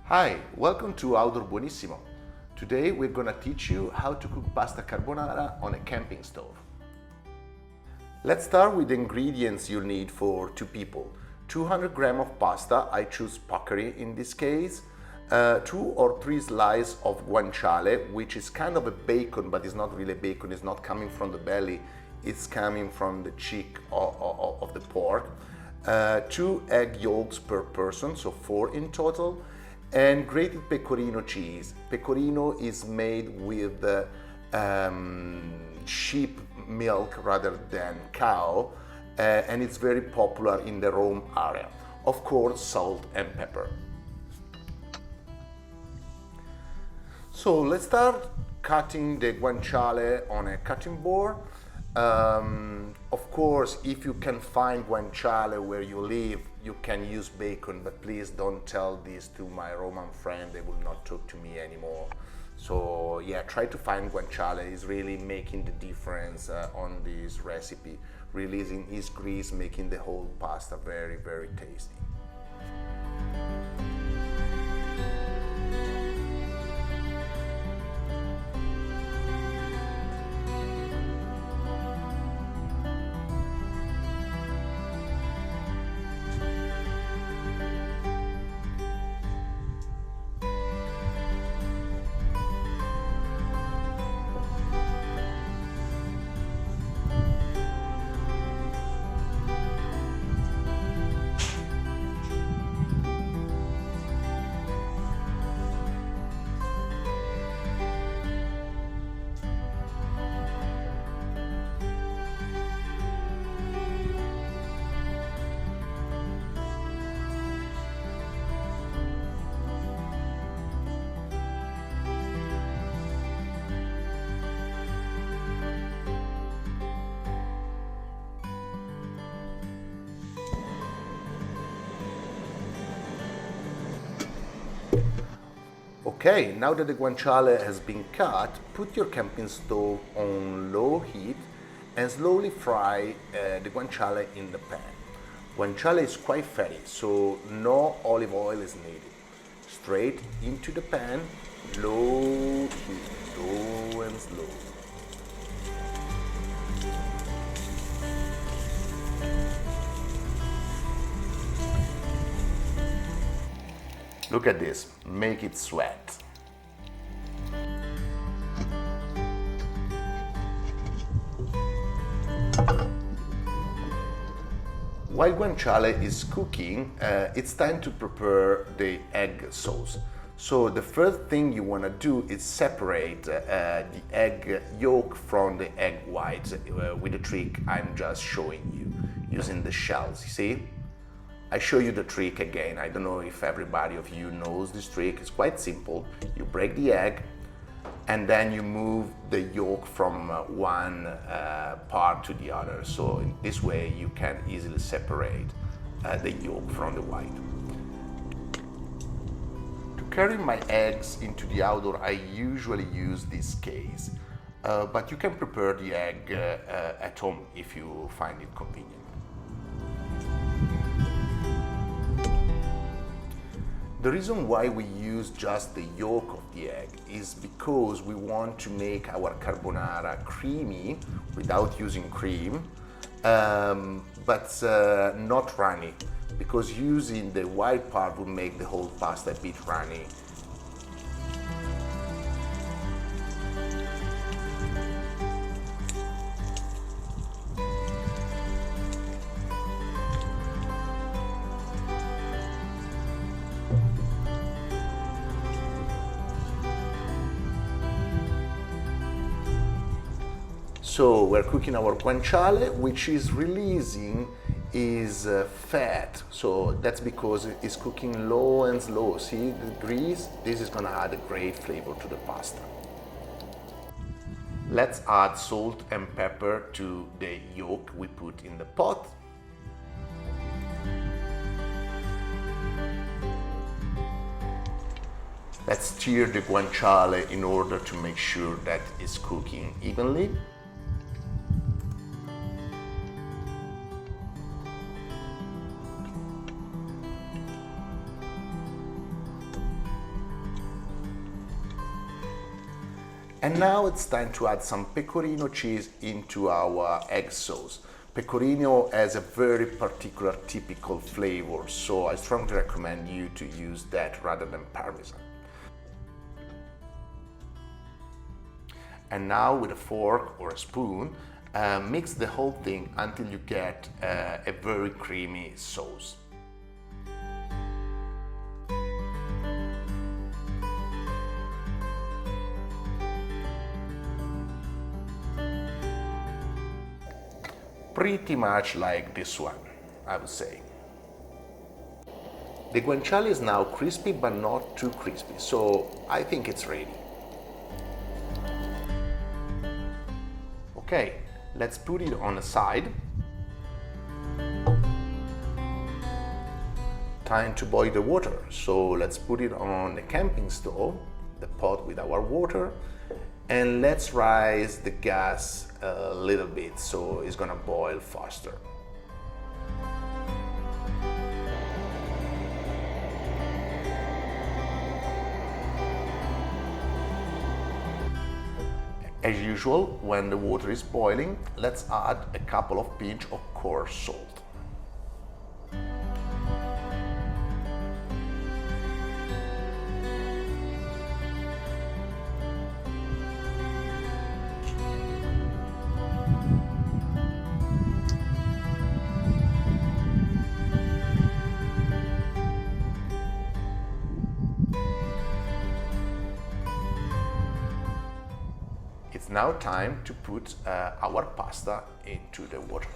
Hi, welcome to Outdoor Buonissimo. Today we're gonna teach you how to cook pasta carbonara on a camping stove. Let's start with the ingredients you'll need for 2 people. 200 grams of pasta, I choose pockery in this case. 2 or 3 slices of guanciale, which is kind of a bacon, but it's not really bacon, it's not coming from the belly, it's coming from the cheek of the pork. 2 egg yolks per person, so 4 in total. And grated pecorino cheese. Pecorino is made with sheep milk rather than cow, and it's very popular in the Rome area. Of course, salt and pepper. So let's start cutting the guanciale on a cutting board. Of course, if you can find guanciale where you live, you can use bacon, but please don't tell this to my Roman friend, they will not talk to me anymore. So yeah, try to find guanciale, is really making the difference on this recipe, releasing its grease, making the whole pasta very, very tasty. Okay, now that the guanciale has been cut, put your camping stove on low heat and slowly fry the guanciale in the pan. Guanciale is quite fatty, so no olive oil is needed. Straight into the pan, low heat, low and slow. Look at this, make it sweat. While guanciale is cooking, it's time to prepare the egg sauce. So the first thing you want to do is separate the egg yolk from the egg white with the trick I'm just showing you, using the shells, you see? I show you the trick again. I don't know if everybody of you knows this trick. It's quite simple. You break the egg and then you move the yolk from one part to the other. So in this way you can easily separate the yolk from the white. To carry my eggs into the outdoor, I usually use this case, but you can prepare the egg at home if you find it convenient. The reason why we use just the yolk of the egg is because we want to make our carbonara creamy without using cream, but not runny, because using the white part will make the whole pasta a bit runny. So we're cooking our guanciale, which is releasing is fat. So that's because it's cooking low and slow. See the grease? This is gonna add a great flavor to the pasta. Let's add salt and pepper to the yolk we put in the pot. Let's stir the guanciale in order to make sure that it's cooking evenly. And now it's time to add some pecorino cheese into our egg sauce. Pecorino has a very particular typical flavor, so I strongly recommend you to use that rather than Parmesan. And now with a fork or a spoon, mix the whole thing until you get a very creamy sauce. Pretty much like this one, I would say. The guanciale is now crispy but not too crispy, so I think it's ready. Okay, let's put it on the side. Time to boil the water, so let's put it on the camping stove, the pot with our water, and let's raise the gas a little bit so it's gonna boil faster. As usual, when the water is boiling, let's add a couple of pinch of coarse salt. It's now time to put our pasta into the water.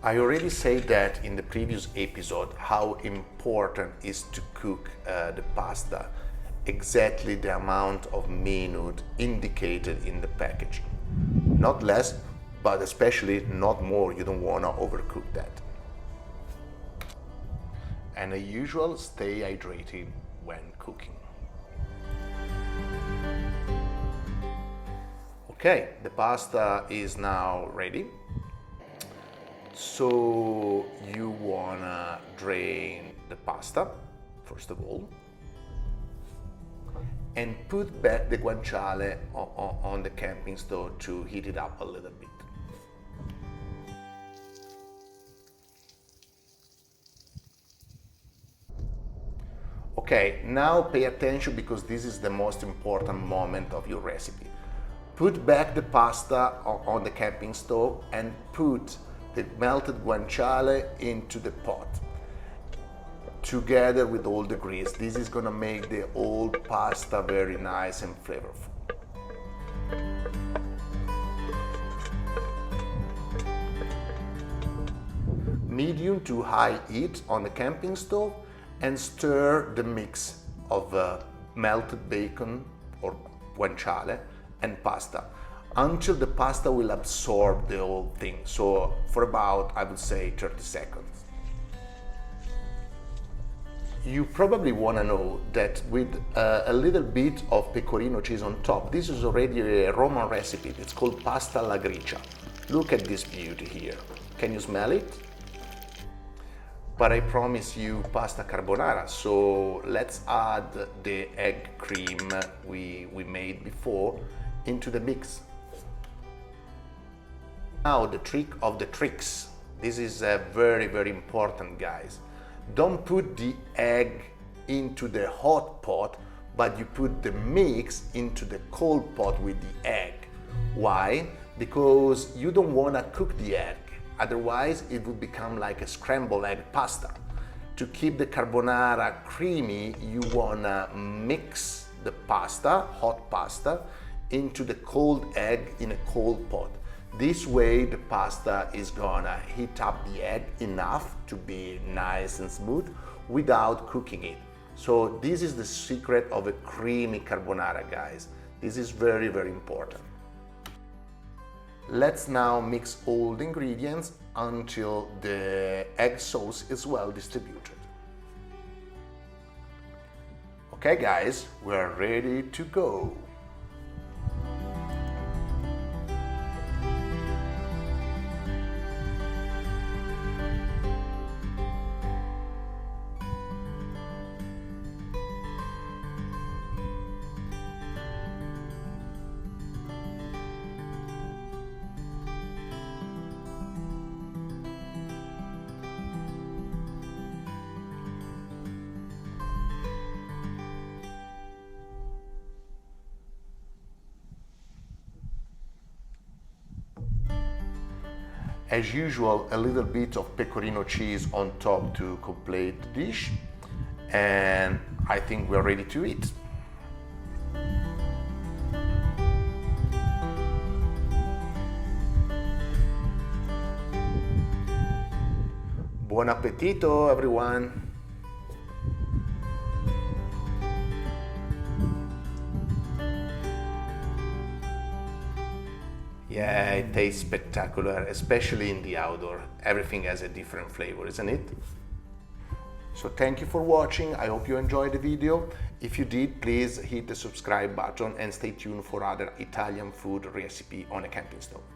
I already said that in the previous episode how important is to cook the pasta exactly the amount of minute indicated in the package. Not less, but especially not more. You don't want to overcook that. And as usual, stay hydrated when cooking. Okay, the pasta is now ready. So you wanna drain the pasta, first of all, and put back the guanciale on the camping stove to heat it up a little bit. Okay, now pay attention because this is the most important moment of your recipe. Put back the pasta on the camping stove and put the melted guanciale into the pot together with all the grease. This is gonna make the whole pasta very nice and flavorful. Medium to high heat on the camping stove and stir the mix of melted bacon or guanciale and pasta until the pasta will absorb the whole thing. So for about, I would say, 30 seconds. You probably want to know that with a little bit of pecorino cheese on top, this is already a Roman recipe. It's called pasta alla gricia. Look at this beauty here. Can you smell it? But I promise you pasta carbonara, so let's add the egg cream we made before into the mix. Now the trick of the tricks. This is very, very important, guys. Don't put the egg into the hot pot, but you put the mix into the cold pot with the egg. Why? Because you don't want to cook the egg. Otherwise, it would become like a scrambled egg pasta. To keep the carbonara creamy, you wanna mix the pasta, hot pasta, into the cold egg in a cold pot. This way, the pasta is gonna heat up the egg enough to be nice and smooth without cooking it. So this is the secret of a creamy carbonara, guys. This is very, very important. Let's now mix all the ingredients until the egg sauce is well distributed. Okay guys, we're ready to go. As usual, a little bit of pecorino cheese on top to complete the dish. And I think we're ready to eat. Buon appetito, everyone! Yeah, it tastes spectacular, especially in the outdoor. Everything has a different flavor, isn't it? So thank you for watching. I hope you enjoyed the video. If you did, please hit the subscribe button and stay tuned for other Italian food recipe on a camping stove.